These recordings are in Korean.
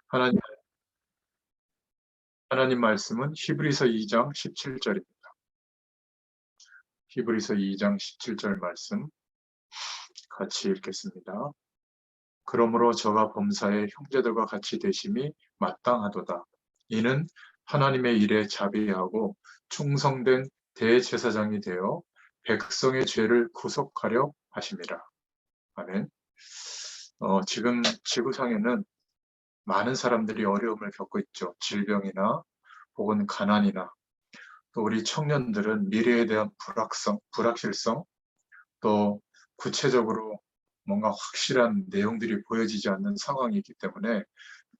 하나님, 하나님 말씀은 히브리서 2장 17절입니다. 히브리서 2장 17절 말씀 같이 읽겠습니다. 그러므로 저가 범사의 형제들과 같이 되심이 마땅하도다. 이는 하나님의 일에 자비하고 충성된 대제사장이 되어 백성의 죄를 구속하려 하심이라. 아멘. 지금 지구상에는 많은 사람들이 어려움을 겪고 있죠. 질병이나 혹은 가난이나, 또 우리 청년들은 미래에 대한 불확실성, 또 구체적으로 뭔가 확실한 내용들이 보여지지 않는 상황이 있기 때문에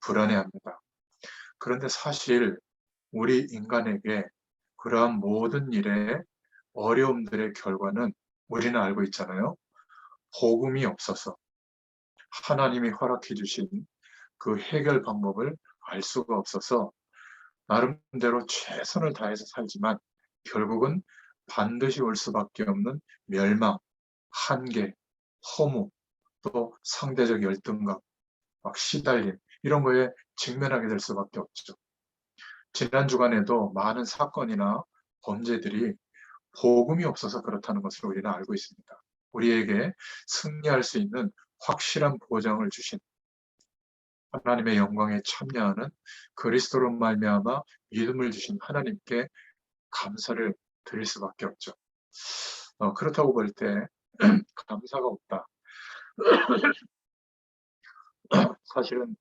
불안해합니다. 그런데 사실 우리 인간에게 그러한 모든 일의 어려움들의 결과는 우리는 알고 있잖아요. 복음이 없어서 하나님이 허락해 주신 그 해결 방법을 알 수가 없어서 나름대로 최선을 다해서 살지만 결국은 반드시 올 수밖에 없는 멸망, 한계, 허무, 또 상대적 열등감, 막 시달림, 이런 거에 직면하게 될 수밖에 없죠. 지난 주간에도 많은 사건이나 범죄들이 복음이 없어서 그렇다는 것을 우리는 알고 있습니다. 우리에게 승리할 수 있는 확실한 보장을 주신 하나님의 영광에 참여하는 그리스도로 말미암아 믿음을 주신 하나님께 감사를 드릴 수밖에 없죠. 그렇다고 볼 때 감사가 없다. 사실은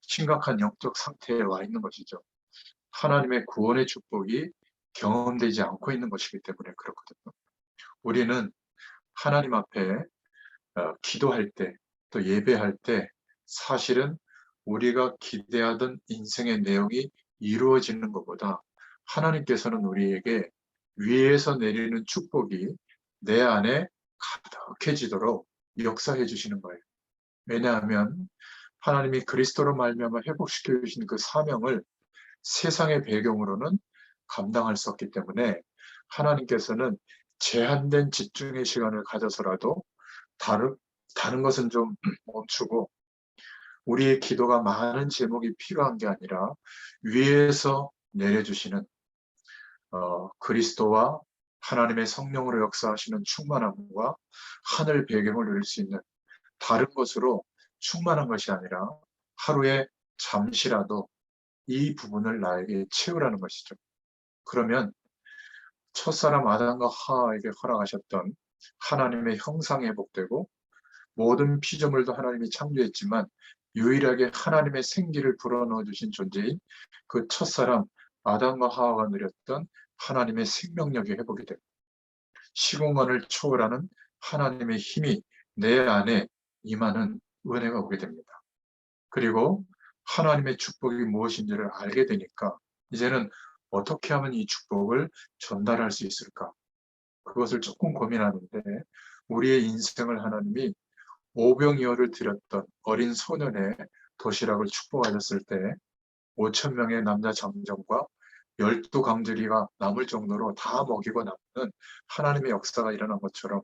심각한 영적 상태에 와 있는 것이죠. 하나님의 구원의 축복이 경험되지 않고 있는 것이기 때문에 그렇거든요. 우리는 하나님 앞에 기도할 때, 또 예배할 때 사실은 우리가 기대하던 인생의 내용이 이루어지는 것보다 하나님께서는 우리에게 위에서 내리는 축복이 내 안에 가득해지도록 역사해 주시는 거예요. 왜냐하면 하나님이 그리스도로 말미암아 회복시켜 주신 그 사명을 세상의 배경으로는 감당할 수 없기 때문에 하나님께서는 제한된 집중의 시간을 가져서라도 다른 것은 좀 멈추고 우리의 기도가 많은 제목이 필요한 게 아니라 위에서 내려주시는 그리스도와 하나님의 성령으로 역사하시는 충만함과 하늘 배경을 누릴 수 있는 다른 것으로 충만한 것이 아니라 하루에 잠시라도 이 부분을 나에게 채우라는 것이죠. 그러면 첫사람 아담과 하와에게 허락하셨던 하나님의 형상이 회복되고 모든 피조물도 하나님이 창조했지만 유일하게 하나님의 생기를 불어넣어 주신 존재인 그 첫사람 아담과 하와가 누렸던 하나님의 생명력이 회복이 되고 시공간을 초월하는 하나님의 힘이 내 안에 임하는 은혜가 오게 됩니다. 그리고 하나님의 축복이 무엇인지를 알게 되니까 이제는 어떻게 하면 이 축복을 전달할 수 있을까? 그것을 조금 고민하는데 우리의 인생을 하나님이 오병이어를 드렸던 어린 소년의 도시락을 축복하셨을 때 5천 명의 남자 장정과 12강제리가 남을 정도로 다 먹이고 남는 하나님의 역사가 일어난 것처럼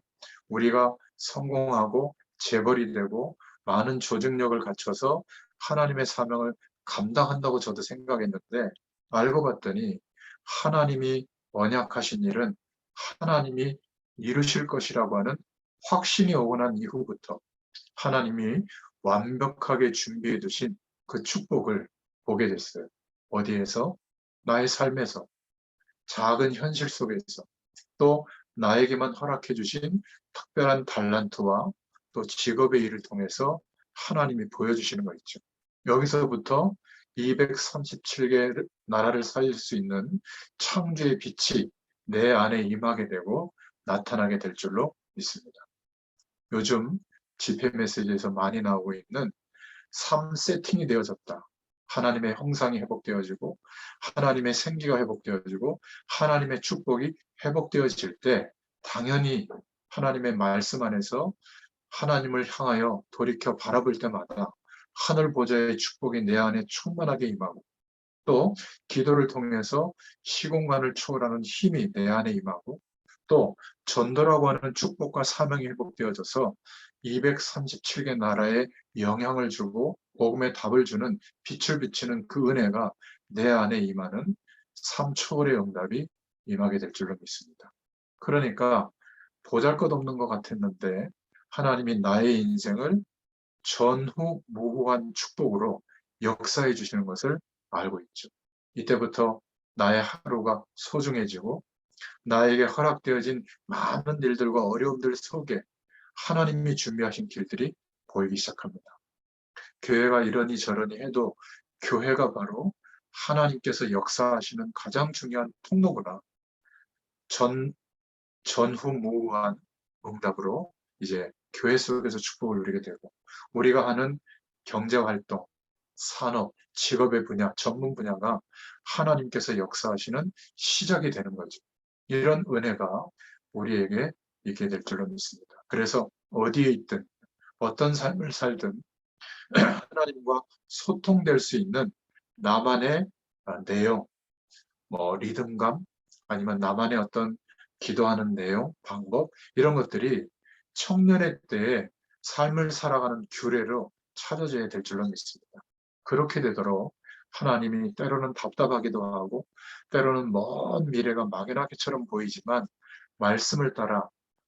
우리가 성공하고 재벌이 되고 많은 조직력을 갖춰서 하나님의 사명을 감당한다고 저도 생각했는데 알고 봤더니 하나님이 언약하신 일은 하나님이 이루실 것이라고 하는 확신이 오고 난 이후부터 하나님이 완벽하게 준비해 두신 그 축복을 보게 됐어요. 어디에서? 나의 삶에서, 작은 현실 속에서, 또 나에게만 허락해 주신 특별한 달란트와 또 직업의 일을 통해서 하나님이 보여주시는 거 있죠. 여기서부터 237개 나라를 살릴 수 있는 창조의 빛이 내 안에 임하게 되고 나타나게 될 줄로 믿습니다. 요즘 집회 메시지에서 많이 나오고 있는 3세팅이 되어졌다. 하나님의 형상이 회복되어지고 하나님의 생기가 회복되어지고 하나님의 축복이 회복되어질 때 당연히 하나님의 말씀 안에서 하나님을 향하여 돌이켜 바라볼 때마다 하늘 보좌의 축복이 내 안에 충만하게 임하고 또 기도를 통해서 시공간을 초월하는 힘이 내 안에 임하고 또 전도라고 하는 축복과 사명이 회복되어져서 237개 나라에 영향을 주고 복음의 답을 주는 빛을 비치는 그 은혜가 내 안에 임하는 삶 초월의 응답이 임하게 될 줄로 믿습니다. 그러니까 보잘것없는 것 같았는데 하나님이 나의 인생을 전후무후한 축복으로 역사해 주시는 것을 알고 있죠. 이때부터 나의 하루가 소중해지고 나에게 허락되어진 많은 일들과 어려움들 속에 하나님이 준비하신 길들이 보이기 시작합니다. 교회가 이러니 저러니 해도 교회가 바로 하나님께서 역사하시는 가장 중요한 통로구나. 전후무후한 응답으로 이제 교회 속에서 축복을 누리게 되고 우리가 하는 경제활동, 산업, 직업의 분야, 전문 분야가 하나님께서 역사하시는 시작이 되는 거죠. 이런 은혜가 우리에게 있게 될 줄로 믿습니다. 그래서 어디에 있든 어떤 삶을 살든 하나님과 소통될 수 있는 나만의 내용, 리듬감, 아니면 나만의 어떤 기도하는 내용, 방법, 이런 것들이 청년의 때에 삶을 살아가는 규례로 찾아져야 될 줄로 믿습니다. 그렇게 되도록 하나님이 때로는 답답하기도 하고, 때로는 먼 미래가 막연하게처럼 보이지만, 말씀을 따라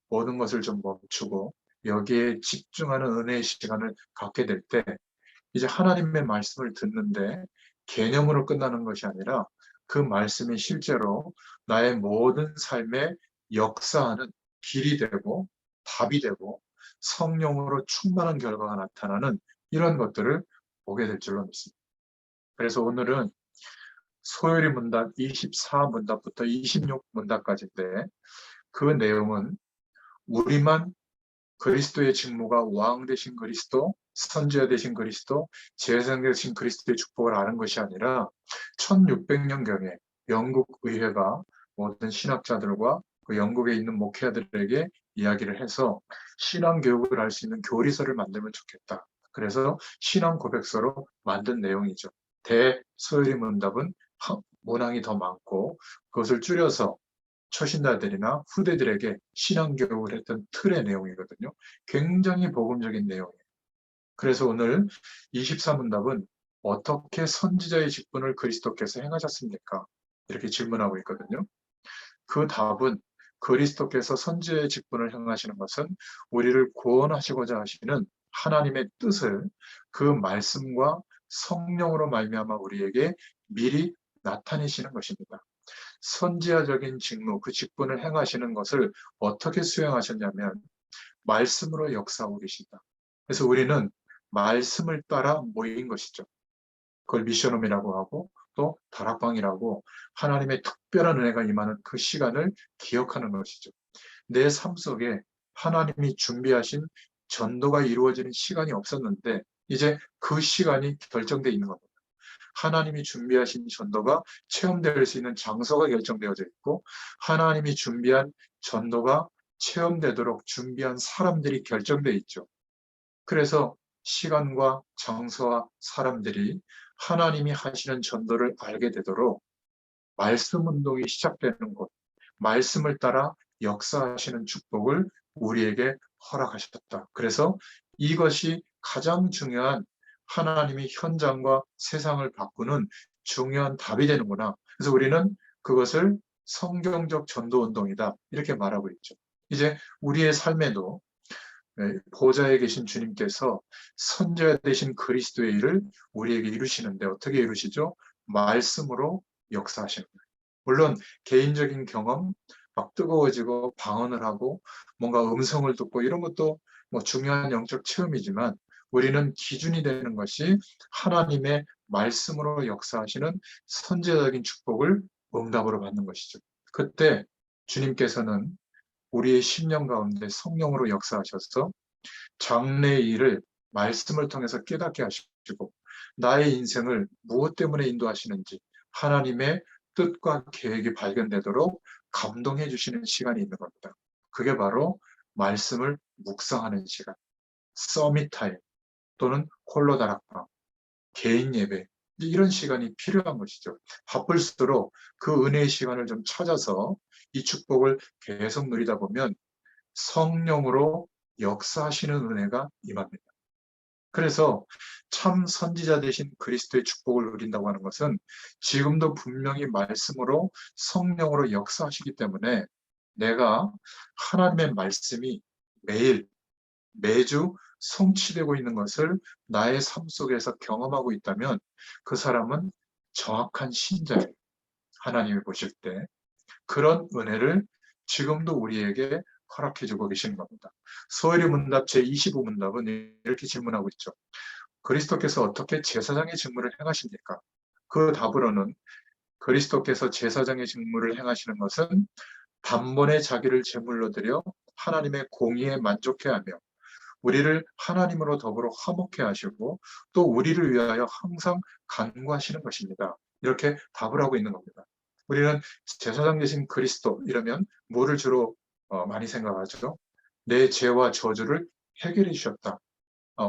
모든 것을 좀 멈추고, 여기에 집중하는 은혜의 시간을 갖게 될 때, 이제 하나님의 말씀을 듣는데 개념으로 끝나는 것이 아니라 그 말씀이 실제로 나의 모든 삶에 역사하는 길이 되고 답이 되고 성령으로 충만한 결과가 나타나는 이런 것들을 보게 될 줄로 믿습니다. 그래서 오늘은 소요리 문답 24문답부터 26문답까지인데 그 내용은 우리만 그리스도의 직무가 왕 되신 그리스도, 선지자 되신 그리스도, 재생 되신 그리스도의 축복을 아는 것이 아니라 1600년경에 영국 의회가 모든 신학자들과 그 영국에 있는 목회자들에게 이야기를 해서 신앙 교육을 할 수 있는 교리서를 만들면 좋겠다. 그래서 신앙 고백서로 만든 내용이죠. 대소요리 문답은 문항이 더 많고 그것을 줄여서 초신자들이나 후대들에게 신앙교육을 했던 틀의 내용이거든요. 굉장히 복음적인 내용이에요. 그래서 오늘 23문답은 어떻게 선지자의 직분을 그리스도께서 행하셨습니까? 이렇게 질문하고 있거든요. 그 답은 그리스도께서 선지자의 직분을 행하시는 것은 우리를 구원하시고자 하시는 하나님의 뜻을 그 말씀과 성령으로 말미암아 우리에게 미리 나타내시는 것입니다. 선지자적인 직무, 그 직분을 행하시는 것을 어떻게 수행하셨냐면 말씀으로 역사하고 계시다. 그래서 우리는 말씀을 따라 모인 것이죠. 그걸 미션홈이라고 하고 또 다락방이라고 하나님의 특별한 은혜가 임하는 그 시간을 기억하는 것이죠. 내 삶 속에 하나님이 준비하신 전도가 이루어지는 시간이 없었는데 이제 그 시간이 결정되어 있는 겁니다. 하나님이 준비하신 전도가 체험될 수 있는 장소가 결정되어져 있고 하나님이 준비한 전도가 체험되도록 준비한 사람들이 결정되어 있죠. 그래서 시간과 장소와 사람들이 하나님이 하시는 전도를 알게 되도록 말씀 운동이 시작되는 곳, 말씀을 따라 역사하시는 축복을 우리에게 허락하셨다. 그래서 이것이 가장 중요한 하나님이 현장과 세상을 바꾸는 중요한 답이 되는구나. 그래서 우리는 그것을 성경적 전도 운동이다. 이렇게 말하고 있죠. 이제 우리의 삶에도 보좌에 계신 주님께서 선지자 되신 그리스도의 일을 우리에게 이루시는데 어떻게 이루시죠? 말씀으로 역사하시는 거예요. 물론 개인적인 경험, 막 뜨거워지고 방언을 하고 뭔가 음성을 듣고 이런 것도 뭐 중요한 영적 체험이지만 우리는 기준이 되는 것이 하나님의 말씀으로 역사하시는 선지자적인 축복을 응답으로 받는 것이죠. 그때 주님께서는 우리의 심령 가운데 성령으로 역사하셔서 장래의 일을 말씀을 통해서 깨닫게 하시고 나의 인생을 무엇 때문에 인도하시는지 하나님의 뜻과 계획이 발견되도록 감동해 주시는 시간이 있는 겁니다. 그게 바로 말씀을 묵상하는 시간, 서밋 타임 또는 홀로 다락방, 개인 예배 이런 시간이 필요한 것이죠. 바쁠수록 그 은혜의 시간을 좀 찾아서 이 축복을 계속 누리다 보면 성령으로 역사하시는 은혜가 임합니다. 그래서 참 선지자 되신 그리스도의 축복을 누린다고 하는 것은 지금도 분명히 말씀으로 성령으로 역사하시기 때문에 내가 하나님의 말씀이 매일 매주 성취되고 있는 것을 나의 삶 속에서 경험하고 있다면 그 사람은 정확한 신자예요. 하나님이 보실 때 그런 은혜를 지금도 우리에게 허락해 주고 계시는 겁니다. 소요리 문답 제25문답은 이렇게 질문하고 있죠. 그리스도께서 어떻게 제사장의 직무를 행하십니까? 그 답으로는 그리스도께서 제사장의 직무를 행하시는 것은 단번에 자기를 제물로 드려 하나님의 공의에 만족해하며 우리를 하나님으로 더불어 화목해 하시고 또 우리를 위하여 항상 간구하시는 것입니다. 이렇게 답을 하고 있는 겁니다. 우리는 제사장 되신 그리스도 이러면 뭐를 주로 많이 생각하죠? 내 죄와 저주를 해결해 주셨다.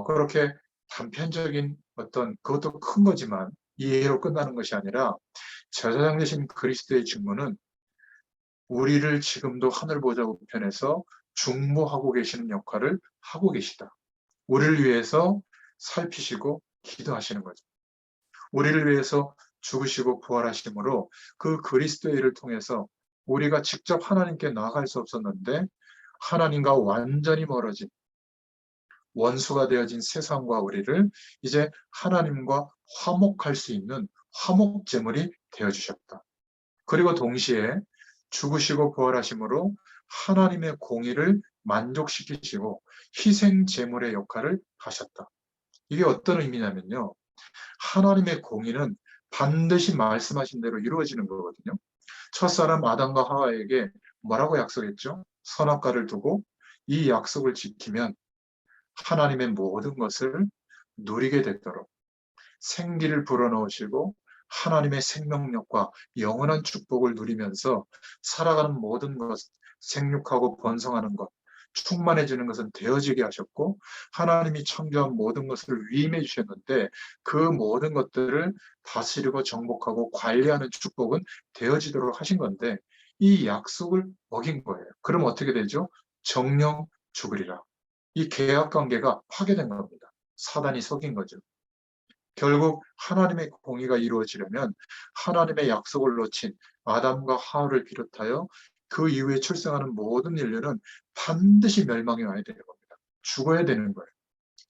그렇게 단편적인 어떤 그것도 큰 거지만 이해로 끝나는 것이 아니라 제사장 되신 그리스도의 직무는 우리를 지금도 하늘 보좌 우편에서 중보하고 계시는 역할을 하고 계시다. 우리를 위해서 살피시고 기도하시는 거죠. 우리를 위해서 죽으시고 부활하심으로 그 그리스도의 일을 통해서 우리가 직접 하나님께 나아갈 수 없었는데 하나님과 완전히 멀어진 원수가 되어진 세상과 우리를 이제 하나님과 화목할 수 있는 화목 제물이 되어 주셨다. 그리고 동시에 죽으시고 부활하심으로 하나님의 공의를 만족시키시고 희생 제물의 역할을 하셨다. 이게 어떤 의미냐면요. 하나님의 공의는 반드시 말씀하신 대로 이루어지는 거거든요. 첫사람 아담과 하와에게 뭐라고 약속했죠? 선악과를 두고 이 약속을 지키면 하나님의 모든 것을 누리게 되도록 생기를 불어넣으시고 하나님의 생명력과 영원한 축복을 누리면서 살아가는 모든 것, 생육하고 번성하는 것, 충만해지는 것은 되어지게 하셨고 하나님이 창조한 모든 것을 위임해 주셨는데 그 모든 것들을 다스리고 정복하고 관리하는 축복은 되어지도록 하신 건데 이 약속을 어긴 거예요. 그럼 어떻게 되죠? 정령 죽으리라. 이 계약 관계가 파괴된 겁니다. 사단이 속인 거죠. 결국 하나님의 공의가 이루어지려면 하나님의 약속을 놓친 아담과 하와를 비롯하여 그 이후에 출생하는 모든 인류는 반드시 멸망해 와야 되는 겁니다. 죽어야 되는 거예요.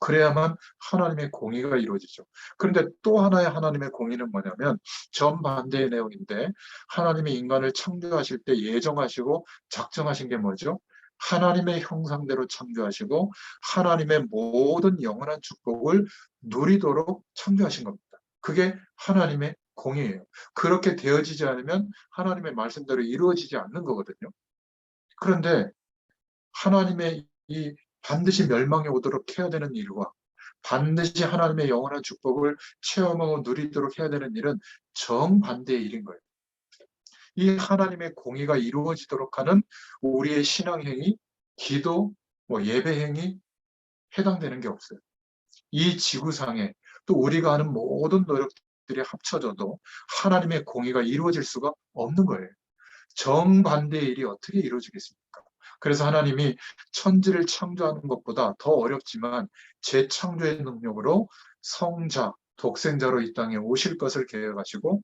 그래야만 하나님의 공의가 이루어지죠. 그런데 또 하나의 하나님의 공의는 뭐냐면 정반대의 내용인데 하나님이 인간을 창조하실 때 예정하시고 작정하신 게 뭐죠? 하나님의 형상대로 창조하시고 하나님의 모든 영원한 축복을 누리도록 창조하신 겁니다. 그게 하나님의 공의예요. 그렇게 되어지지 않으면 하나님의 말씀대로 이루어지지 않는 거거든요. 그런데 하나님의 이 반드시 멸망에 오도록 해야 되는 일과 반드시 하나님의 영원한 축복을 체험하고 누리도록 해야 되는 일은 정반대의 일인 거예요. 이 하나님의 공의가 이루어지도록 하는 우리의 신앙행위, 기도, 예배행위 해당되는 게 없어요. 이 지구상에 또 우리가 하는 모든 노력들이 합쳐져도 하나님의 공의가 이루어질 수가 없는 거예요. 정반대의 일이 어떻게 이루어지겠습니까? 그래서 하나님이 천지를 창조하는 것보다 더 어렵지만 재창조의 능력으로 성자, 독생자로 이 땅에 오실 것을 계획하시고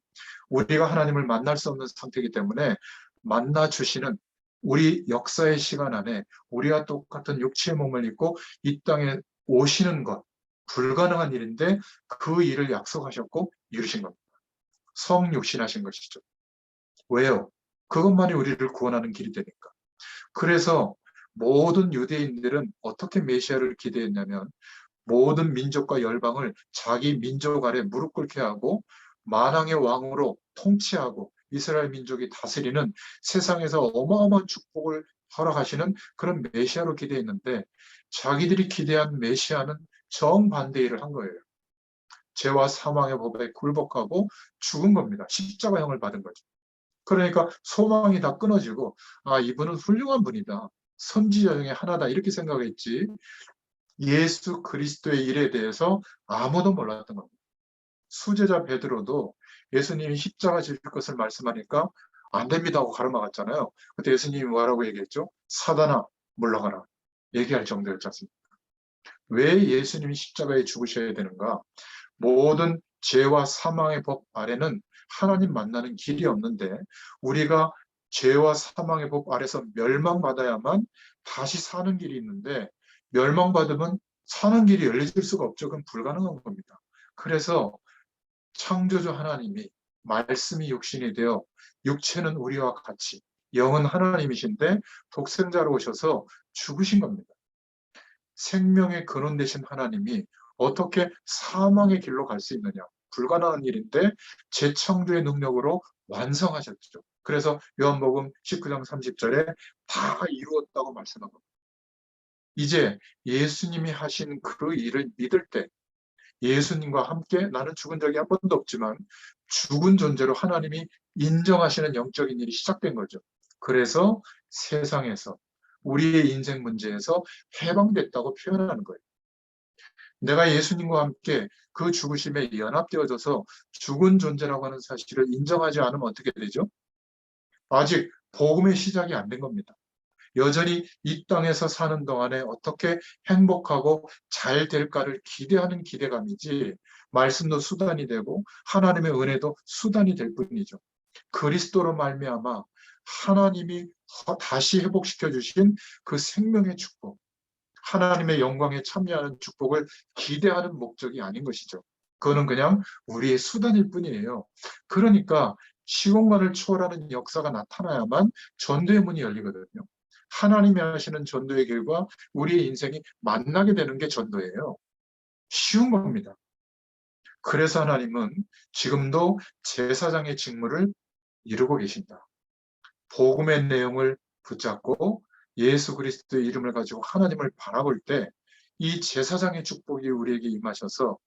우리가 하나님을 만날 수 없는 상태이기 때문에 만나 주시는 우리 역사의 시간 안에 우리와 똑같은 육체의 몸을 입고 이 땅에 오시는 것 불가능한 일인데 그 일을 약속하셨고 이루신 겁니다. 성육신하신 것이죠. 왜요? 그것만이 우리를 구원하는 길이 되니까. 그래서 모든 유대인들은 어떻게 메시아를 기대했냐면 모든 민족과 열방을 자기 민족 아래 무릎 꿇게 하고 만왕의 왕으로 통치하고 이스라엘 민족이 다스리는 세상에서 어마어마한 축복을 허락하시는 그런 메시아로 기대했는데 자기들이 기대한 메시아는 정반대 일을 한 거예요. 죄와 사망의 법에 굴복하고 죽은 겁니다. 십자가형을 받은 거죠. 그러니까 소망이 다 끊어지고 이분은 훌륭한 분이다. 선지자 중에 하나다 이렇게 생각했지 예수 그리스도의 일에 대해서 아무도 몰랐던 겁니다. 수제자 베드로도 예수님이 십자가 질 것을 말씀하니까 안 됩니다 하고 가로막았잖아요. 그때 예수님이 뭐라고 얘기했죠? 사단아 물러가라. 얘기할 정도였지 않습니까? 왜 예수님이 십자가에 죽으셔야 되는가? 모든 죄와 사망의 법 아래는 하나님 만나는 길이 없는데 우리가 죄와 사망의 법 아래서 멸망받아야만 다시 사는 길이 있는데 멸망받으면 사는 길이 열려질 수가 없죠. 그건 불가능한 겁니다. 그래서 창조주 하나님이 말씀이 육신이 되어 육체는 우리와 같이 영은 하나님이신데 독생자로 오셔서 죽으신 겁니다. 생명의 근원 되신 하나님이 어떻게 사망의 길로 갈 수 있느냐? 불가능한 일인데 재창조의 능력으로 완성하셨죠. 그래서 요한복음 19장 30절에 다 이루었다고 말씀합니다. 이제 예수님이 하신 그 일을 믿을 때 예수님과 함께 나는 죽은 적이 한 번도 없지만 죽은 존재로 하나님이 인정하시는 영적인 일이 시작된 거죠. 그래서 세상에서 우리의 인생 문제에서 해방됐다고 표현하는 거예요. 내가 예수님과 함께 그 죽으심에 연합되어져서 죽은 존재라고 하는 사실을 인정하지 않으면 어떻게 되죠? 아직 복음의 시작이 안 된 겁니다. 여전히 이 땅에서 사는 동안에 어떻게 행복하고 잘 될까를 기대하는 기대감이지 말씀도 수단이 되고 하나님의 은혜도 수단이 될 뿐이죠. 그리스도로 말미암아 하나님이 다시 회복시켜 주신 그 생명의 축복, 하나님의 영광에 참여하는 축복을 기대하는 목적이 아닌 것이죠. 그거는 그냥 우리의 수단일 뿐이에요. 그러니까 시공간을 초월하는 역사가 나타나야만 전도의 문이 열리거든요. 하나님이 하시는 전도의 길과 우리의 인생이 만나게 되는 게 전도예요. 쉬운 겁니다. 그래서 하나님은 지금도 제사장의 직무를 이루고 계신다. 복음의 내용을 붙잡고 예수 그리스도의 이름을 가지고 하나님을 바라볼 때 이 제사장의 축복이 우리에게 임하셔서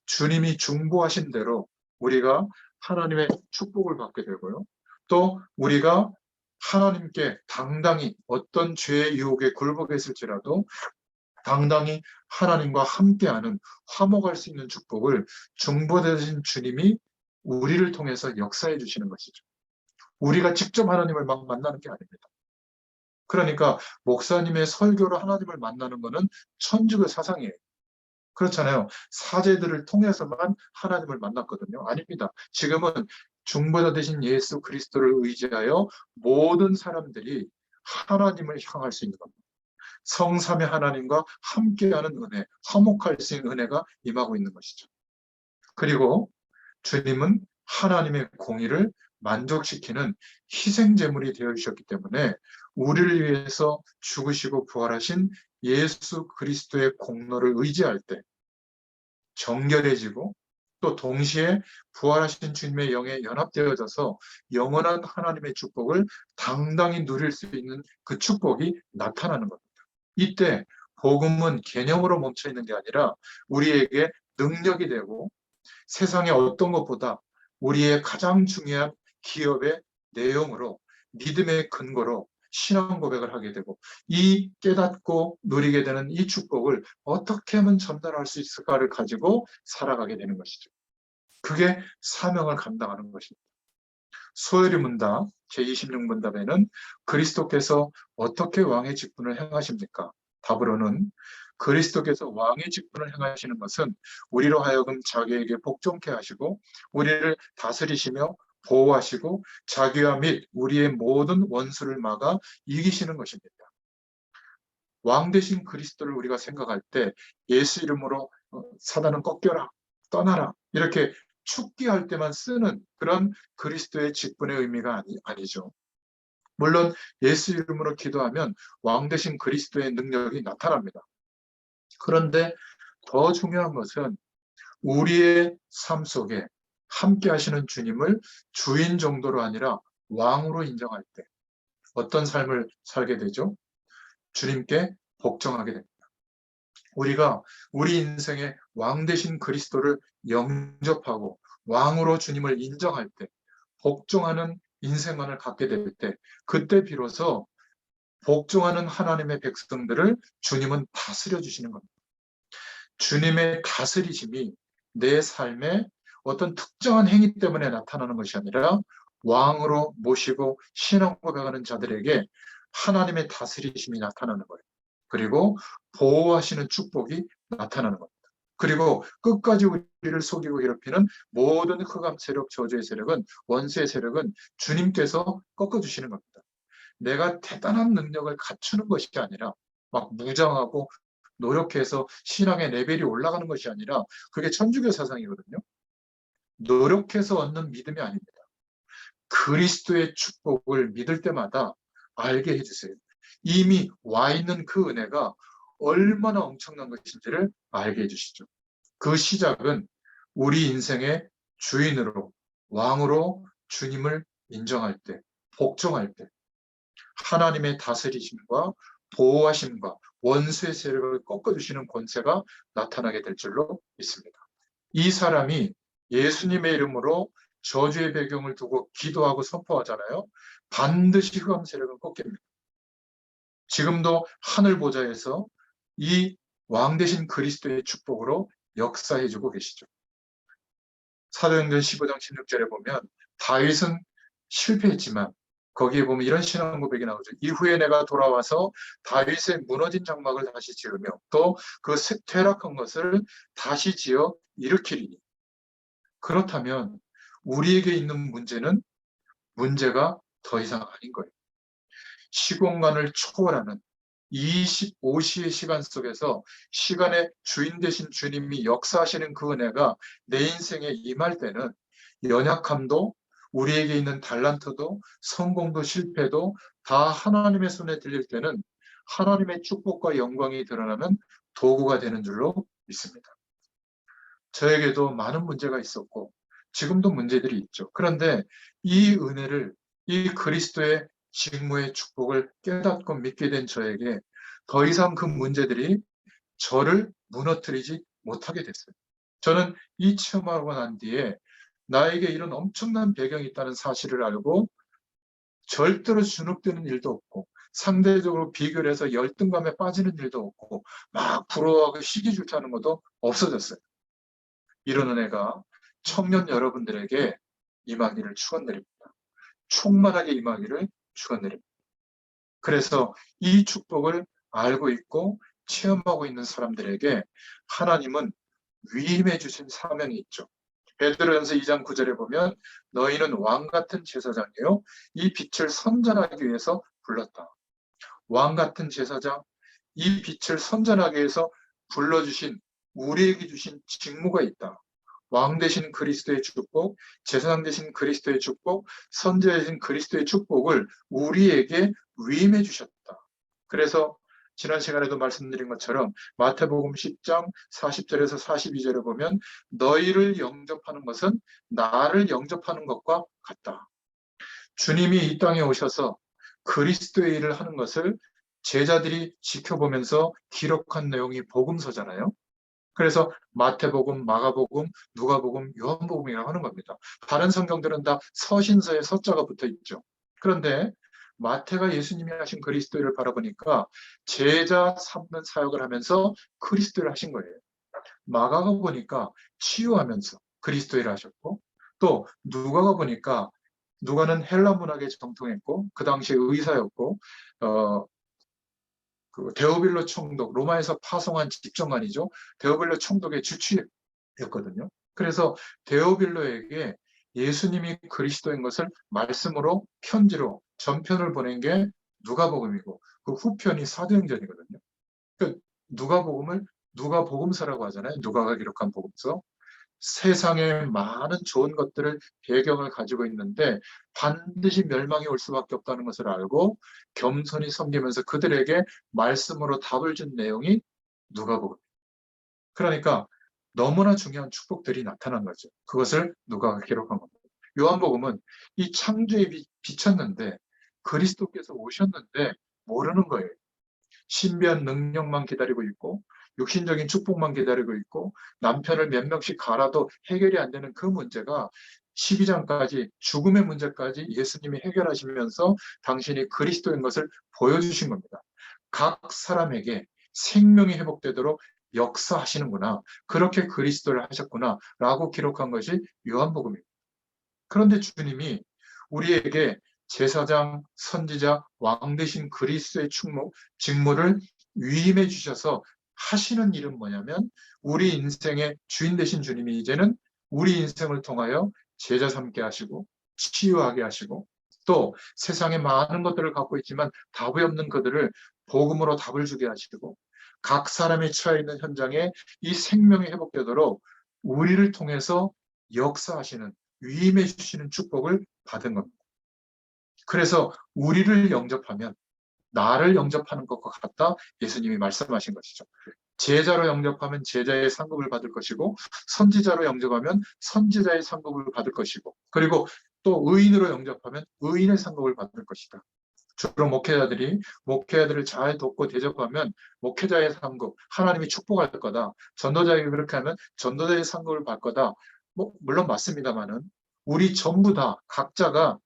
주님이 중보하신 대로 우리가 하나님의 축복을 받게 되고요. 또 우리가 하나님께 당당히 어떤 죄의 유혹에 굴복했을지라도 당당히 하나님과 함께하는 화목할 수 있는 축복을 중보되신 주님이 우리를 통해서 역사해 주시는 것이죠. 우리가 직접 하나님을 막 만나는 게 아닙니다. 그러니까 목사님의 설교로 하나님을 만나는 것은 천주교 사상이에요. 그렇잖아요. 사제들을 통해서만 하나님을 만났거든요. 아닙니다. 지금은 중보자 되신 예수 그리스도를 의지하여 모든 사람들이 하나님을 향할 수 있는 겁니다. 성삼의 하나님과 함께하는 은혜, 화목할 수 있는 은혜가 임하고 있는 것이죠. 그리고 주님은 하나님의 공의를 만족시키는 희생제물이 되어 주셨기 때문에 우리를 위해서 죽으시고 부활하신 예수 그리스도의 공로를 의지할 때 정결해지고 또 동시에 부활하신 주님의 영에 연합되어져서 영원한 하나님의 축복을 당당히 누릴 수 있는 그 축복이 나타나는 겁니다. 이때 복음은 개념으로 멈춰 있는 게 아니라 우리에게 능력이 되고 세상의 어떤 것보다 우리의 가장 중요한 기업의 내용으로 믿음의 근거로 신앙 고백을 하게 되고 이 깨닫고 누리게 되는 이 축복을 어떻게 하면 전달할 수 있을까를 가지고 살아가게 되는 것이죠. 그게 사명을 감당하는 것입니다. 소요리 문답 제26문답에는 그리스도께서 어떻게 왕의 직분을 행하십니까? 답으로는 그리스도께서 왕의 직분을 행하시는 것은 우리로 하여금 자기에게 복종케 하시고 우리를 다스리시며 보호하시고 자기와 및 우리의 모든 원수를 막아 이기시는 것입니다. 왕 되신 그리스도를 우리가 생각할 때 예수 이름으로 사단은 꺾여라, 떠나라 이렇게 축기할 때만 쓰는 그런 그리스도의 직분의 의미가 아니죠. 물론 예수 이름으로 기도하면 왕 되신 그리스도의 능력이 나타납니다. 그런데 더 중요한 것은 우리의 삶 속에 함께 하시는 주님을 주인 정도로 아니라 왕으로 인정할 때 어떤 삶을 살게 되죠? 주님께 복종하게 됩니다. 우리가 우리 인생의 왕 되신 그리스도를 영접하고 왕으로 주님을 인정할 때 복종하는 인생관을 갖게 될 때 그때 비로소 복종하는 하나님의 백성들을 주님은 다스려 주시는 겁니다. 주님의 다스리심이 내 삶에 어떤 특정한 행위 때문에 나타나는 것이 아니라 왕으로 모시고 신앙 고백하는 자들에게 하나님의 다스리심이 나타나는 거예요. 그리고 보호하시는 축복이 나타나는 겁니다. 그리고 끝까지 우리를 속이고 괴롭히는 모든 흑암 세력, 저주의 세력은, 원수의 세력은 주님께서 꺾어주시는 겁니다. 내가 대단한 능력을 갖추는 것이 아니라 막 무장하고 노력해서 신앙의 레벨이 올라가는 것이 아니라 그게 천주교 사상이거든요. 노력해서 얻는 믿음이 아닙니다. 그리스도의 축복을 믿을 때마다 알게 해주세요. 이미 와 있는 그 은혜가 얼마나 엄청난 것인지를 알게 해주시죠. 그 시작은 우리 인생의 주인으로, 왕으로 주님을 인정할 때, 복종할 때, 하나님의 다스리심과 보호하심과 원수의 세력을 꺾어주시는 권세가 나타나게 될 줄로 믿습니다. 이 사람이 예수님의 이름으로 저주의 배경을 두고 기도하고 선포하잖아요. 반드시 흑암 세력은 꺾입니다. 지금도 하늘 보좌에서 이 왕 대신 그리스도의 축복으로 역사해주고 계시죠. 사도행전 15장 16절에 보면 다윗은 실패했지만 거기에 보면 이런 신앙 고백이 나오죠. 이후에 내가 돌아와서 다윗의 무너진 장막을 다시 지으며 또 그 퇴락한 것을 다시 지어 일으키리니. 그렇다면 우리에게 있는 문제는 문제가 더 이상 아닌 거예요. 시공간을 초월하는 25시의 시간 속에서 시간의 주인 되신 주님이 역사하시는 그 은혜가 내 인생에 임할 때는 연약함도 우리에게 있는 달란트도 성공도 실패도 다 하나님의 손에 들릴 때는 하나님의 축복과 영광이 드러나는 도구가 되는 줄로 믿습니다. 저에게도 많은 문제가 있었고 지금도 문제들이 있죠. 그런데 이 은혜를, 이 그리스도의 직무의 축복을 깨닫고 믿게 된 저에게 더 이상 그 문제들이 저를 무너뜨리지 못하게 됐어요. 저는 이 체험하고 난 뒤에 나에게 이런 엄청난 배경이 있다는 사실을 알고 절대로 주눅드는 일도 없고 상대적으로 비교를 해서 열등감에 빠지는 일도 없고 막 부러워하고 시기질투하는 것도 없어졌어요. 이런 은혜가 청년 여러분들에게 임하기를 축원드립니다. 충만하게 임하기를 축원드립니다. 그래서 이 축복을 알고 있고 체험하고 있는 사람들에게 하나님은 위임해 주신 사명이 있죠. 베드로전서 2장 9절에 보면 너희는 왕 같은 제사장이요 이 빛을 선전하기 위해서 불렀다. 왕 같은 제사장, 이 빛을 선전하기 위해서 불러주신 우리에게 주신 직무가 있다. 왕 대신 그리스도의 축복, 제사장 대신 그리스도의 축복, 선지자 대신 그리스도의 축복을 우리에게 위임해 주셨다. 그래서 지난 시간에도 말씀드린 것처럼 마태복음 10장 40절에서 42절에 보면 너희를 영접하는 것은 나를 영접하는 것과 같다. 주님이 이 땅에 오셔서 그리스도의 일을 하는 것을 제자들이 지켜보면서 기록한 내용이 복음서잖아요. 그래서 마태복음, 마가복음, 누가복음, 요한복음이라고 하는 겁니다. 다른 성경들은 다 서신서에 서자가 붙어 있죠. 그런데 마태가 예수님이 하신 그리스도를 바라보니까 제자 삼는 사역을 하면서 그리스도를 하신 거예요. 마가가 보니까 치유하면서 그리스도를 하셨고 또 누가가 보니까 누가는 헬라 문학에 정통했고 그 당시에 의사였고 그 데오빌로 총독, 로마에서 파송한 집정관이죠. 데오빌로 총독의 주치였거든요. 그래서 데오빌로에게 예수님이 그리스도인 것을 말씀으로 편지로 전편을 보낸 게 누가복음이고 그 후편이 사도행전이거든요. 그 누가복음을 누가복음서라고 하잖아요. 누가가 기록한 복음서. 세상에 많은 좋은 것들을 배경을 가지고 있는데 반드시 멸망이 올 수밖에 없다는 것을 알고 겸손히 섬기면서 그들에게 말씀으로 답을 준 내용이 누가복음. 그러니까 너무나 중요한 축복들이 나타난 거죠. 그것을 누가가 기록한 겁니다. 요한복음은 이 창조에 비쳤는데 그리스도께서 오셨는데 모르는 거예요. 신비한 능력만 기다리고 있고 육신적인 축복만 기다리고 있고 남편을 몇 명씩 갈아도 해결이 안 되는 그 문제가 12장까지 죽음의 문제까지 예수님이 해결하시면서 당신이 그리스도인 것을 보여주신 겁니다. 각 사람에게 생명이 회복되도록 역사하시는구나. 그렇게 그리스도를 하셨구나. 라고 기록한 것이 요한복음입니다. 그런데 주님이 우리에게 제사장, 선지자, 왕 대신 그리스도의 직무를 위임해 주셔서 하시는 일은 뭐냐면 우리 인생의 주인 되신 주님이 이제는 우리 인생을 통하여 제자 삼게 하시고 치유하게 하시고 또 세상에 많은 것들을 갖고 있지만 답이 없는 그들을 복음으로 답을 주게 하시고 각 사람이 처해 있는 현장에 이 생명이 회복되도록 우리를 통해서 역사하시는 위임해 주시는 축복을 받은 겁니다. 그래서 우리를 영접하면 나를 영접하는 것과 같다 예수님이 말씀하신 것이죠. 제자로 영접하면 제자의 상급을 받을 것이고 선지자로 영접하면 선지자의 상급을 받을 것이고 그리고 또 의인으로 영접하면 의인의 상급을 받을 것이다. 주로 목회자들을 잘 돕고 대접하면 목회자의 상급, 하나님이 축복할 거다. 전도자에게 그렇게 하면 전도자의 상급을 받을 거다. 물론 맞습니다만은 우리 전부 다 각자가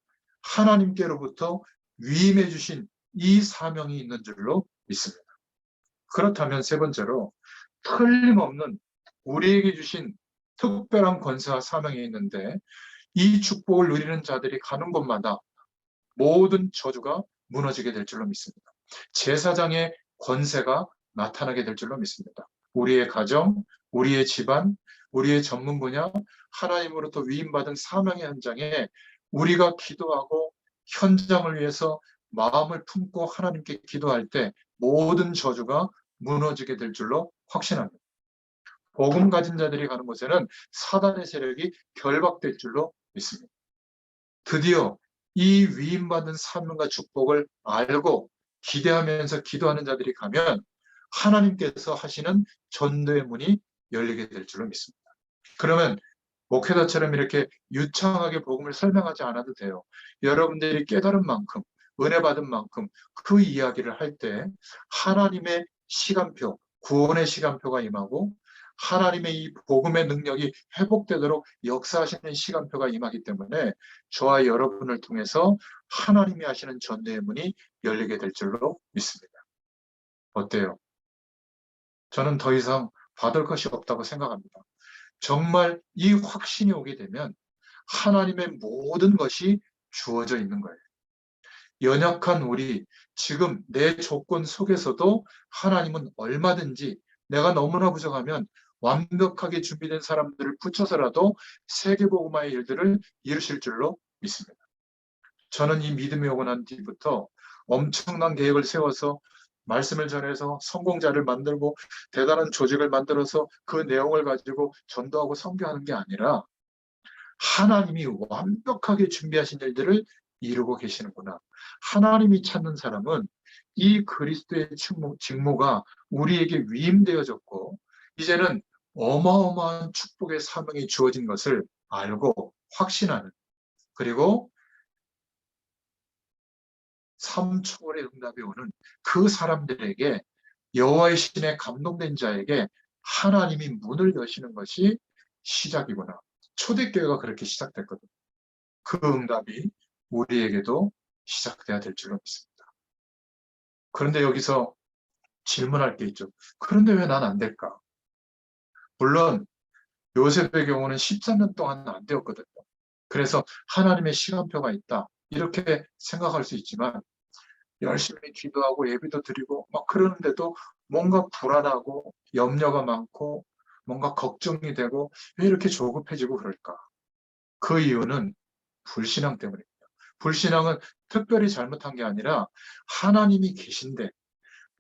하나님께로부터 위임해 주신 이 사명이 있는 줄로 믿습니다. 그렇다면 세 번째로 틀림없는 우리에게 주신 특별한 권세와 사명이 있는데 이 축복을 누리는 자들이 가는 곳마다 모든 저주가 무너지게 될 줄로 믿습니다. 제사장의 권세가 나타나게 될 줄로 믿습니다. 우리의 가정, 우리의 집안, 우리의 전문 분야, 하나님으로부터 위임받은 사명의 현장에 우리가 기도하고 현장을 위해서 마음을 품고 하나님께 기도할 때 모든 저주가 무너지게 될 줄로 확신합니다. 복음 가진 자들이 가는 곳에는 사단의 세력이 결박될 줄로 믿습니다. 드디어 이 위임받는 사명과 축복을 알고 기대하면서 기도하는 자들이 가면 하나님께서 하시는 전도의 문이 열리게 될 줄로 믿습니다. 그러면 목회자처럼 이렇게 유창하게 복음을 설명하지 않아도 돼요. 여러분들이 깨달은 만큼, 은혜 받은 만큼 그 이야기를 할 때 하나님의 시간표, 구원의 시간표가 임하고 하나님의 이 복음의 능력이 회복되도록 역사하시는 시간표가 임하기 때문에 저와 여러분을 통해서 하나님이 하시는 전도의 문이 열리게 될 줄로 믿습니다. 어때요? 저는 더 이상 받을 것이 없다고 생각합니다. 정말 이 확신이 오게 되면 하나님의 모든 것이 주어져 있는 거예요. 연약한 우리, 지금 내 조건 속에서도 하나님은 얼마든지 내가 너무나 부족하면 완벽하게 준비된 사람들을 붙여서라도 세계복음화의 일들을 이루실 줄로 믿습니다. 저는 이 믿음이 오고 난 뒤부터 엄청난 계획을 세워서 말씀을 전해서 성공자를 만들고 대단한 조직을 만들어서 그 내용을 가지고 전도하고 선교하는 게 아니라 하나님이 완벽하게 준비하신 일들을 이루고 계시는구나. 하나님이 찾는 사람은 이 그리스도의 직무가 우리에게 위임되어졌고 이제는 어마어마한 축복의 사명이 주어진 것을 알고 확신하는 그리고 3초월의 응답이 오는 그 사람들에게 여호와의 신에 감동된 자에게 하나님이 문을 여시는 것이 시작이구나. 초대교회가 그렇게 시작됐거든요. 그 응답이 우리에게도 시작돼야 될 줄로 믿습니다. 그런데 여기서 질문할 게 있죠. 그런데 왜 난 안 될까? 물론 요셉의 경우는 13년 동안 안 되었거든요. 그래서 하나님의 시간표가 있다. 이렇게 생각할 수 있지만 열심히 기도하고 예배도 드리고 막 그러는데도 뭔가 불안하고 염려가 많고 뭔가 걱정이 되고 왜 이렇게 조급해지고 그럴까? 그 이유는 불신앙 때문입니다. 불신앙은 특별히 잘못한 게 아니라 하나님이 계신데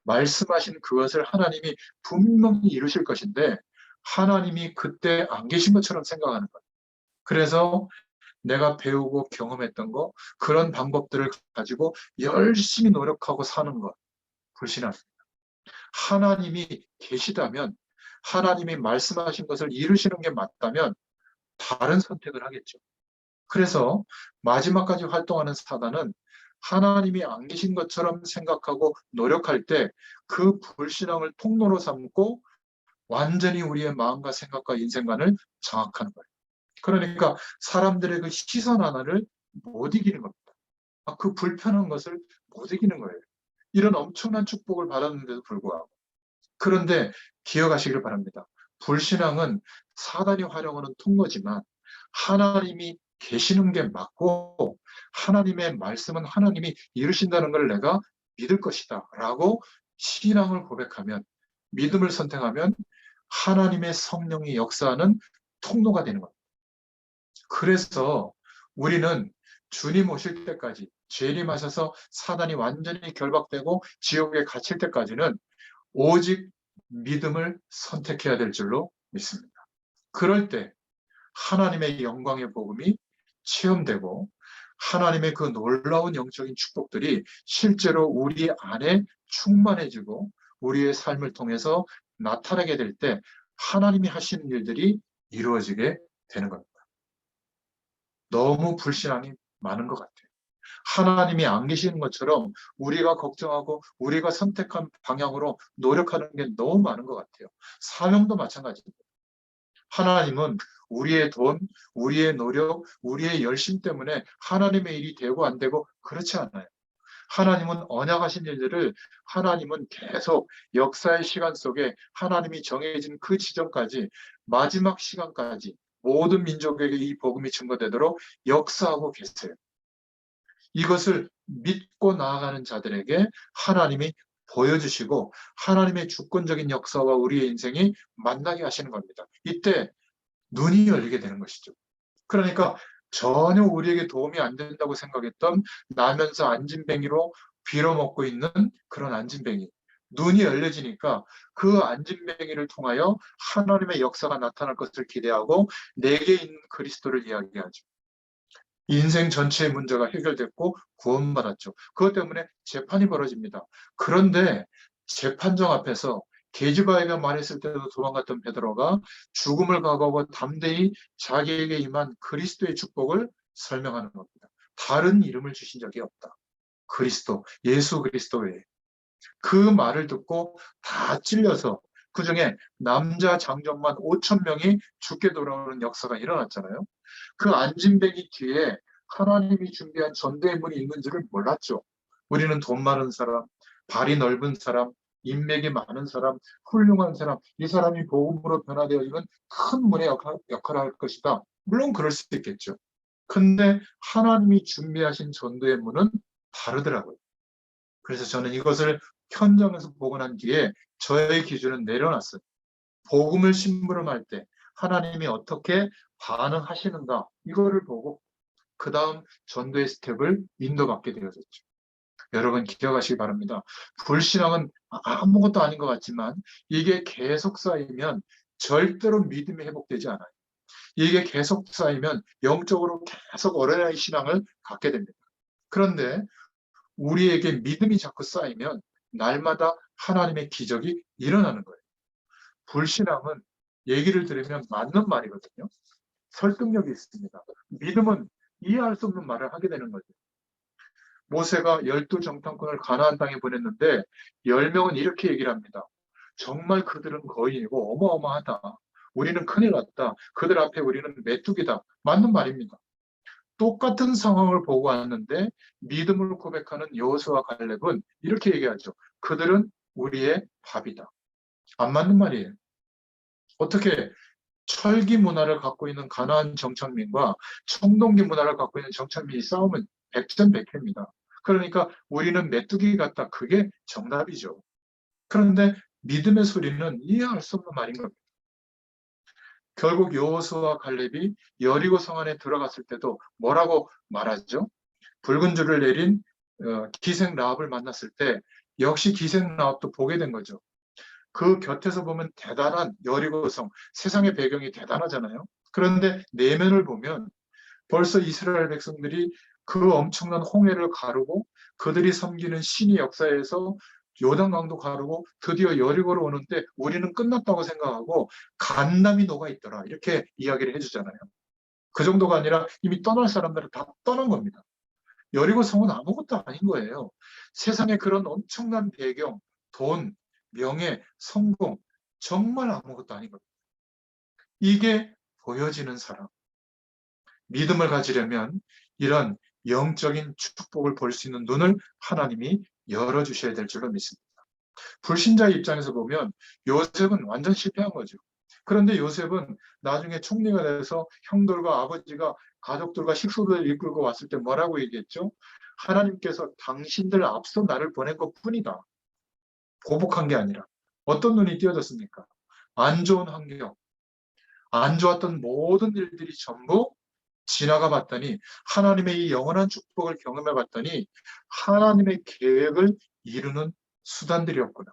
말씀하신 그것을 하나님이 분명히 이루실 것인데 하나님이 그때 안 계신 것처럼 생각하는 거예요. 그래서 내가 배우고 경험했던 거 그런 방법들을 가지고 열심히 노력하고 사는 것 불신앙입니다. 하나님이 계시다면 하나님이 말씀하신 것을 이루시는 게 맞다면 다른 선택을 하겠죠. 그래서 마지막까지 활동하는 사단은 하나님이 안 계신 것처럼 생각하고 노력할 때 그 불신앙을 통로로 삼고 완전히 우리의 마음과 생각과 인생관을 장악하는 거예요. 그러니까 사람들의 그 시선 하나를 못 이기는 겁니다. 그 불편한 것을 못 이기는 거예요. 이런 엄청난 축복을 받았는데도 불구하고. 그런데 기억하시길 바랍니다. 불신앙은 사단이 활용하는 통로지만 하나님이 계시는 게 맞고 하나님의 말씀은 하나님이 이루신다는 걸 내가 믿을 것이다 라고 신앙을 고백하면 믿음을 선택하면 하나님의 성령이 역사하는 통로가 되는 겁니다. 그래서 우리는 주님 오실 때까지, 재림하셔서 사단이 완전히 결박되고 지옥에 갇힐 때까지는 오직 믿음을 선택해야 될 줄로 믿습니다. 그럴 때 하나님의 영광의 복음이 체험되고 하나님의 그 놀라운 영적인 축복들이 실제로 우리 안에 충만해지고 우리의 삶을 통해서 나타나게 될 때 하나님이 하시는 일들이 이루어지게 되는 겁니다. 너무 불신앙이 많은 것 같아요. 하나님이 안 계시는 것처럼 우리가 걱정하고 우리가 선택한 방향으로 노력하는 게 너무 많은 것 같아요. 사명도 마찬가지입니다. 하나님은 우리의 돈, 우리의 노력, 우리의 열심 때문에 하나님의 일이 되고 안 되고 그렇지 않아요. 하나님은 언약하신 일들을 하나님은 계속 역사의 시간 속에 하나님이 정해진 그 지점까지 마지막 시간까지 모든 민족에게 이 복음이 증거되도록 역사하고 계세요. 이것을 믿고 나아가는 자들에게 하나님이 보여주시고 하나님의 주권적인 역사와 우리의 인생이 만나게 하시는 겁니다. 이때 눈이 열리게 되는 것이죠. 그러니까 전혀 우리에게 도움이 안 된다고 생각했던 나면서 안진뱅이로 빌어먹고 있는 그런 안진뱅이. 눈이 열려지니까 그 안진뱅이를 통하여 하나님의 역사가 나타날 것을 기대하고 내게 있는 그리스도를 이야기하죠. 인생 전체의 문제가 해결됐고 구원받았죠. 그것 때문에 재판이 벌어집니다. 그런데 재판정 앞에서 계집아이가 말했을 때도 도망갔던 베드로가 죽음을 각오하고 담대히 자기에게 임한 그리스도의 축복을 설명하는 겁니다. 다른 이름을 주신 적이 없다. 그리스도, 예수 그리스도 외에. 그 말을 듣고 다 찔려서 그중에 남자 장정만 5천 명이 죽게 돌아오는 역사가 일어났잖아요. 그 안진뱅이 뒤에 하나님이 준비한 전도의 문이 있는 줄을 몰랐죠. 우리는 돈 많은 사람, 발이 넓은 사람, 인맥이 많은 사람, 훌륭한 사람, 이 사람이 복음으로 변화되어지면 큰 문의 역할을 할 것이다. 물론 그럴 수도 있겠죠. 근데 하나님이 준비하신 전도의 문은 다르더라고요. 그래서 저는 이것을 현장에서 보고 난 뒤에 저의 기준은 내려놨어요. 복음을 심부름할 때 하나님이 어떻게 반응하시는가 이거를 보고 그 다음 전도의 스텝을 인도받게 되어졌죠. 여러분 기억하시기 바랍니다. 불신앙은 아무것도 아닌 것 같지만 이게 계속 쌓이면 절대로 믿음이 회복되지 않아요. 이게 계속 쌓이면 영적으로 계속 어린아이 신앙을 갖게 됩니다. 그런데 우리에게 믿음이 자꾸 쌓이면 날마다 하나님의 기적이 일어나는 거예요. 불신앙은 얘기를 들으면 맞는 말이거든요. 설득력이 있습니다. 믿음은 이해할 수 없는 말을 하게 되는 거죠. 모세가 12정탐꾼을 가나안 땅에 보냈는데 10명은 이렇게 얘기를 합니다. 정말 그들은 거인이고 어마어마하다. 우리는 큰일 났다. 그들 앞에 우리는 메뚜기다. 맞는 말입니다. 똑같은 상황을 보고 왔는데 믿음을 고백하는 여호수아와 갈렙은 이렇게 얘기하죠. 그들은 우리의 밥이다. 안 맞는 말이에요. 어떻게 철기 문화를 갖고 있는 가나안 정착민과 청동기 문화를 갖고 있는 정착민이 싸우면 백전백패입니다. 그러니까 우리는 메뚜기 같다. 그게 정답이죠. 그런데 믿음의 소리는 이해할 수 없는 말인 겁니다. 결국 여호수아와 갈렙이 여리고 성 안에 들어갔을 때도 뭐라고 말하죠? 붉은 줄을 내린 기생 라합을 만났을 때 역시 기생 라합도 보게 된 거죠. 그 곁에서 보면 대단한 여리고성, 세상의 배경이 대단하잖아요. 그런데 내면을 보면 벌써 이스라엘 백성들이 그 엄청난 홍해를 가르고 그들이 섬기는 신의 역사에서 요단강도 가르고 드디어 여리고로 오는데 우리는 끝났다고 생각하고 간담이 녹아 있더라. 이렇게 이야기를 해주잖아요. 그 정도가 아니라 이미 떠날 사람들은 다 떠난 겁니다. 여리고 성은 아무것도 아닌 거예요. 세상에 그런 엄청난 배경, 돈, 명예, 성공, 정말 아무것도 아닌 겁니다. 이게 보여지는 사람. 믿음을 가지려면 이런 영적인 축복을 볼 수 있는 눈을 하나님이 열어주셔야 될 줄로 믿습니다. 불신자의 입장에서 보면 요셉은 완전 실패한 거죠. 그런데 요셉은 나중에 총리가 돼서 형들과 아버지가 가족들과 식구들을 이끌고 왔을 때 뭐라고 얘기했죠? 하나님께서 당신들 앞서 나를 보낸 것 뿐이다. 보복한 게 아니라. 어떤 눈이 띄어졌습니까? 안 좋은 환경, 안 좋았던 모든 일들이 전부 지나가 봤더니 하나님의 이 영원한 축복을 경험해 봤더니 하나님의 계획을 이루는 수단들이었구나.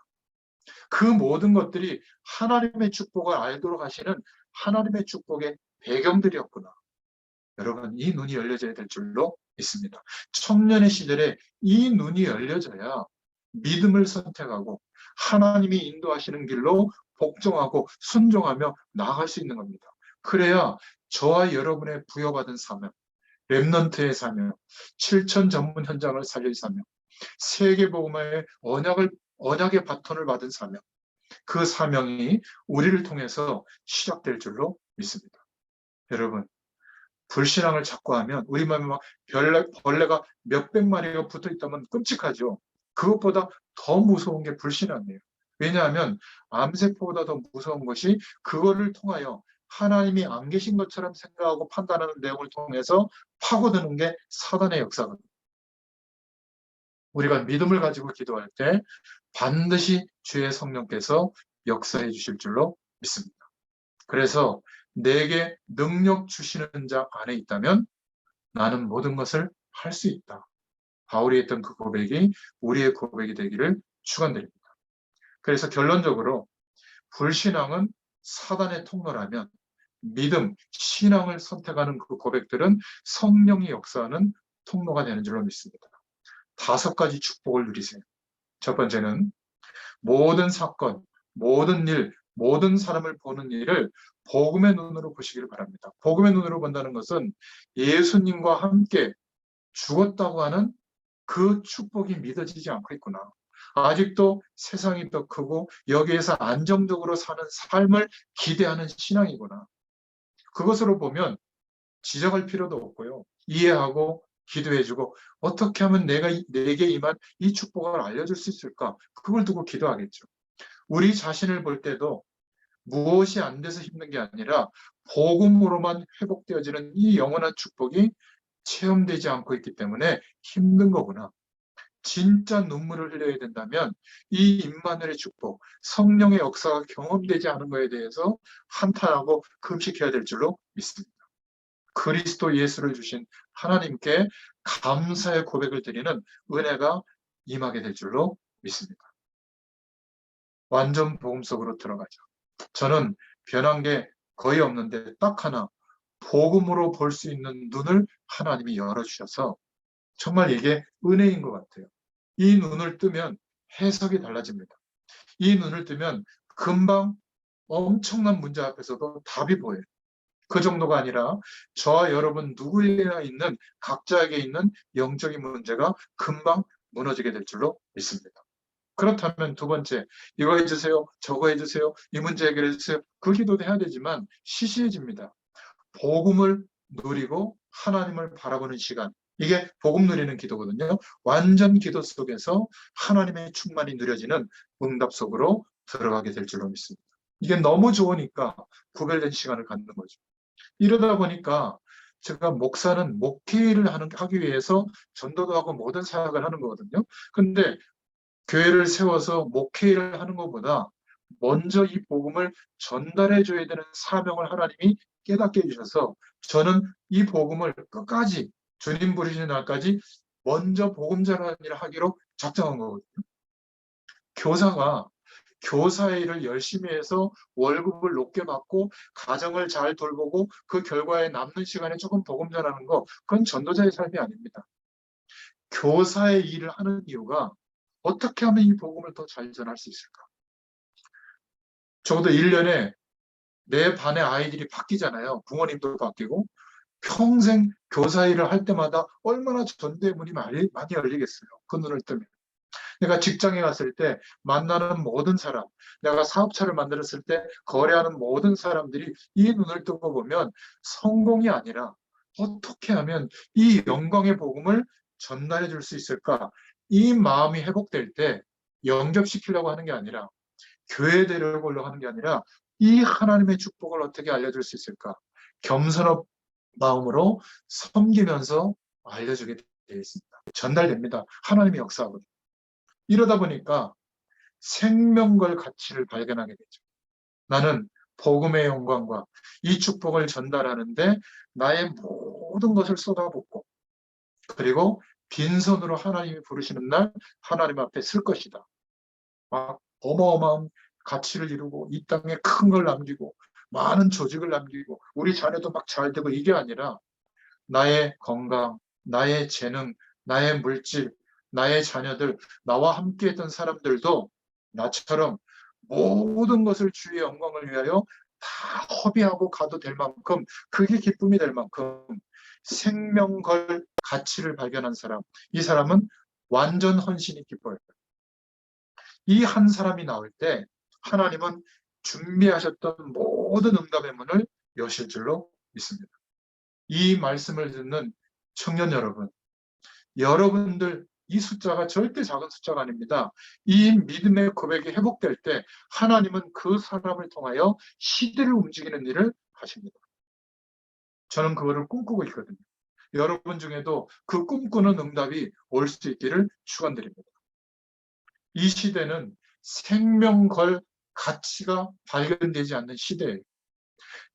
그 모든 것들이 하나님의 축복을 알도록 하시는 하나님의 축복의 배경들이었구나. 여러분, 이 눈이 열려져야 될 줄로 믿습니다. 청년의 시절에 이 눈이 열려져야 믿음을 선택하고 하나님이 인도하시는 길로 복종하고 순종하며 나아갈 수 있는 겁니다. 그래야 저와 여러분의 부여받은 사명, 렘넌트의 사명, 7천 전문 현장을 살릴 사명, 세계복음화의 언약의 바톤을 받은 사명, 그 사명이 우리를 통해서 시작될 줄로 믿습니다. 여러분, 불신앙을 자꾸 하면 우리 마음에 막 벌레가 몇백 마리가 붙어 있다면 끔찍하죠. 그것보다 더 무서운 게 불신앙이에요. 왜냐하면 암세포보다 더 무서운 것이 그거를 통하여 하나님이 안 계신 것처럼 생각하고 판단하는 내용을 통해서 파고드는 게 사단의 역사거든요. 우리가 믿음을 가지고 기도할 때 반드시 주의 성령께서 역사해 주실 줄로 믿습니다. 그래서 내게 능력 주시는 자 안에 있다면 나는 모든 것을 할 수 있다. 바울이 했던 그 고백이 우리의 고백이 되기를 축원드립니다. 그래서 결론적으로 불신앙은 사단의 통로라면 믿음, 신앙을 선택하는 그 고백들은 성령이 역사하는 통로가 되는 줄로 믿습니다. 5가지 축복을 누리세요. 첫 번째는 모든 사건, 모든 일, 모든 사람을 보는 일을 복음의 눈으로 보시기를 바랍니다. 복음의 눈으로 본다는 것은 예수님과 함께 죽었다고 하는 그 축복이 믿어지지 않고 있구나. 아직도 세상이 더 크고 여기에서 안정적으로 사는 삶을 기대하는 신앙이구나. 그것으로 보면 지적할 필요도 없고요. 이해하고 기도해주고 어떻게 하면 내게 임한 이 축복을 알려줄 수 있을까? 그걸 두고 기도하겠죠. 우리 자신을 볼 때도 무엇이 안 돼서 힘든 게 아니라 복음으로만 회복되어지는 이 영원한 축복이 체험되지 않고 있기 때문에 힘든 거구나. 진짜 눈물을 흘려야 된다면 이 임마누엘의 축복, 성령의 역사가 경험되지 않은 것에 대해서 한탄하고 금식해야 될 줄로 믿습니다. 그리스도 예수를 주신 하나님께 감사의 고백을 드리는 은혜가 임하게 될 줄로 믿습니다. 완전 복음 속으로 들어가죠. 저는 변한 게 거의 없는데 딱 하나, 복음으로 볼 수 있는 눈을 하나님이 열어주셔서 정말 이게 은혜인 것 같아요. 이 눈을 뜨면 해석이 달라집니다. 이 눈을 뜨면 금방 엄청난 문제 앞에서도 답이 보여요. 그 정도가 아니라 저와 여러분 누구에나 있는 각자에게 있는 영적인 문제가 금방 무너지게 될 줄로 믿습니다. 그렇다면 두 번째, 이거 해주세요, 저거 해주세요, 이 문제 해결해 주세요. 그 기도도 해야 되지만 시시해집니다. 복음을 누리고 하나님을 바라보는 시간. 이게 복음 누리는 기도거든요. 완전 기도 속에서 하나님의 충만이 누려지는 응답 속으로 들어가게 될 줄로 믿습니다. 이게 너무 좋으니까 구별된 시간을 갖는 거죠. 이러다 보니까 제가 목사는 목회를 하기 위해서 전도도 하고 모든 사역을 하는 거거든요. 근데 교회를 세워서 목회를 하는 것보다 먼저 이 복음을 전달해 줘야 되는 사명을 하나님이 깨닫게 해주셔서 저는 이 복음을 끝까지 주님 부르시는 날까지 먼저 복음 전하는 일을 하기로 작정한 거거든요. 교사가 교사의 일을 열심히 해서 월급을 높게 받고 가정을 잘 돌보고 그 결과에 남는 시간에 조금 복음 전하는 거, 그건 전도자의 삶이 아닙니다. 교사의 일을 하는 이유가 어떻게 하면 이 복음을 더 잘 전할 수 있을까? 적어도 1년에 내 반의 아이들이 바뀌잖아요. 부모님도 바뀌고 평생 교사 일을 할 때마다 얼마나 전도의 문이 많이 열리겠어요. 그 눈을 뜨면. 내가 직장에 갔을 때 만나는 모든 사람, 내가 사업차를 만들었을 때 거래하는 모든 사람들이 이 눈을 뜨고 보면 성공이 아니라 어떻게 하면 이 영광의 복음을 전달해 줄 수 있을까? 이 마음이 회복될 때 영접시키려고 하는 게 아니라 교회 데려오려고 하는 게 아니라 이 하나님의 축복을 어떻게 알려줄 수 있을까? 겸손한 마음으로 섬기면서 알려주게 되어 있습니다. 전달됩니다. 하나님의 역사하거든요. 이러다 보니까 생명걸 가치를 발견하게 되죠. 나는 복음의 영광과 이 축복을 전달하는데 나의 모든 것을 쏟아붓고 그리고 빈손으로 하나님이 부르시는 날 하나님 앞에 설 것이다. 막 어마어마한 가치를 이루고 이 땅에 큰 걸 남기고 많은 조직을 남기고 우리 자녀도 막 잘 되고 이게 아니라 나의 건강, 나의 재능, 나의 물질, 나의 자녀들, 나와 함께 했던 사람들도 나처럼 모든 것을 주의 영광을 위하여 다 허비하고 가도 될 만큼 그게 기쁨이 될 만큼 생명 걸 가치를 발견한 사람, 이 사람은 완전 헌신이 기뻐요. 이 한 사람이 나올 때 하나님은 준비하셨던 모든 응답의 문을 여실 줄로 믿습니다. 이 말씀을 듣는 청년 여러분, 여러분들 이 숫자가 절대 작은 숫자가 아닙니다. 이 믿음의 고백이 회복될 때 하나님은 그 사람을 통하여 시대를 움직이는 일을 하십니다. 저는 그거를 꿈꾸고 있거든요. 여러분 중에도 그 꿈꾸는 응답이 올 수 있기를 축원드립니다. 이 시대는 생명 걸 가치가 발견되지 않는 시대예요.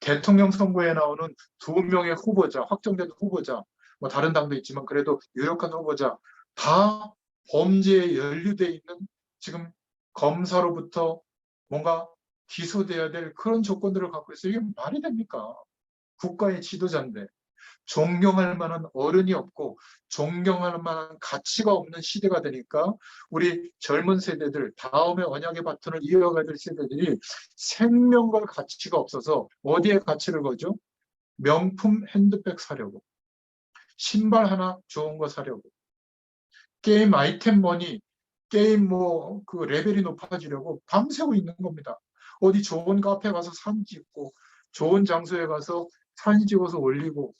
대통령 선거에 나오는 2명의 후보자, 확정된 후보자, 뭐 다른 당도 있지만 그래도 유력한 후보자 다 범죄에 연루돼 있는 지금 검사로부터 뭔가 기소돼야 될 그런 조건들을 갖고 있어요. 이게 말이 됩니까? 국가의 지도자인데 존경할 만한 어른이 없고 존경할 만한 가치가 없는 시대가 되니까 우리 젊은 세대들, 다음에 언약의 바톤을 이어가야 될 세대들이 생명과 가치가 없어서 어디에 가치를 거죠? 명품 핸드백 사려고, 신발 하나 좋은 거 사려고, 게임 아이템 머니, 게임 뭐 그 레벨이 높아지려고 밤새고 있는 겁니다. 어디 좋은 카페 가서 사진 찍고 좋은 장소에 가서 사진 찍어서 올리고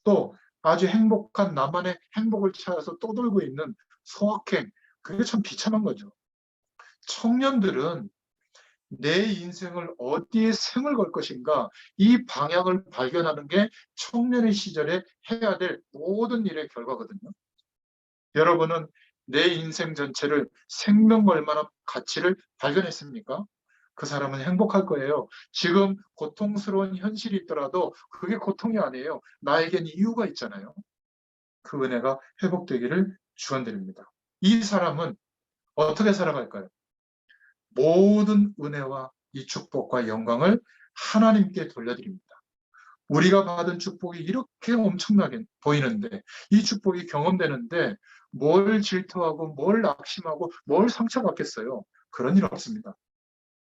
또 아주 행복한 나만의 행복을 찾아서 떠돌고 있는 소확행, 그게 참 비참한 거죠. 청년들은 내 인생을 어디에 생을 걸 것인가 이 방향을 발견하는 게 청년의 시절에 해야 될 모든 일의 결과거든요. 여러분은 내 인생 전체를 생명 걸 만한 가치를 발견했습니까? 그 사람은 행복할 거예요. 지금 고통스러운 현실이 있더라도 그게 고통이 아니에요. 나에겐 이유가 있잖아요. 그 은혜가 회복되기를 축원드립니다. 이 사람은 어떻게 살아갈까요? 모든 은혜와 이 축복과 영광을 하나님께 돌려드립니다. 우리가 받은 축복이 이렇게 엄청나게 보이는데 이 축복이 경험되는데 뭘 질투하고 뭘 낙심하고 뭘 상처받겠어요? 그런 일 없습니다.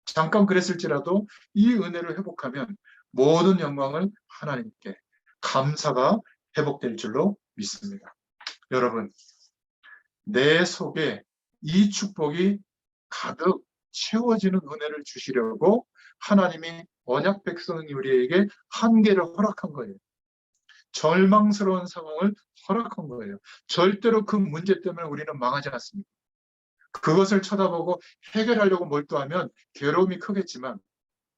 잠깐 그랬을지라도 이 은혜를 회복하면 모든 영광을 하나님께 감사가 회복될 줄로 믿습니다. 여러분, 내 속에 이 축복이 가득 채워지는 은혜를 주시려고 하나님이 언약 백성 우리에게 한계를 허락한 거예요. 절망스러운 상황을 허락한 거예요. 절대로 그 문제 때문에 우리는 망하지 않습니다. 그것을 쳐다보고 해결하려고 몰두하면 괴로움이 크겠지만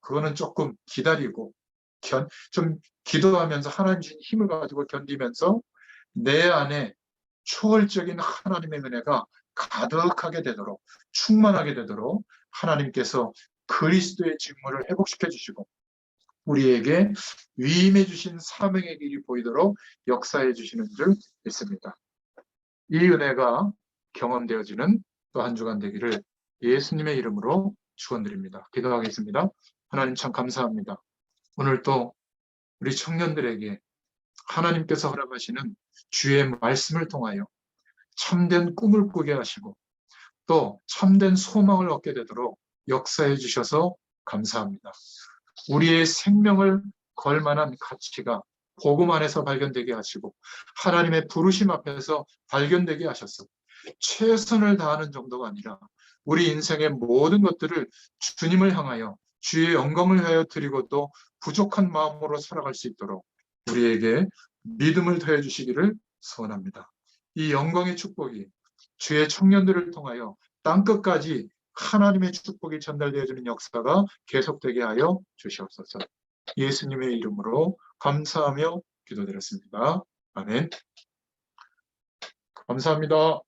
그거는 조금 기다리고 좀 기도하면서 하나님 주신 힘을 가지고 견디면서 내 안에 초월적인 하나님의 은혜가 가득하게 되도록 충만하게 되도록 하나님께서 그리스도의 직무를 회복시켜 주시고 우리에게 위임해 주신 사명의 길이 보이도록 역사해 주시는 줄 믿습니다. 이 은혜가 경험되어지는 또 한 주간 되기를 예수님의 이름으로 축원드립니다. 기도하겠습니다. 하나님 참 감사합니다. 오늘 또 우리 청년들에게 하나님께서 허락하시는 주의 말씀을 통하여 참된 꿈을 꾸게 하시고 또 참된 소망을 얻게 되도록 역사해 주셔서 감사합니다. 우리의 생명을 걸 만한 가치가 복음 안에서 발견되게 하시고 하나님의 부르심 앞에서 발견되게 하셔서 최선을 다하는 정도가 아니라 우리 인생의 모든 것들을 주님을 향하여 주의 영광을 위하여 드리고도 부족한 마음으로 살아갈 수 있도록 우리에게 믿음을 더해 주시기를 소원합니다. 이 영광의 축복이 주의 청년들을 통하여 땅끝까지 하나님의 축복이 전달되어지는 역사가 계속되게 하여 주시옵소서. 예수님의 이름으로 감사하며 기도드렸습니다. 아멘. 감사합니다.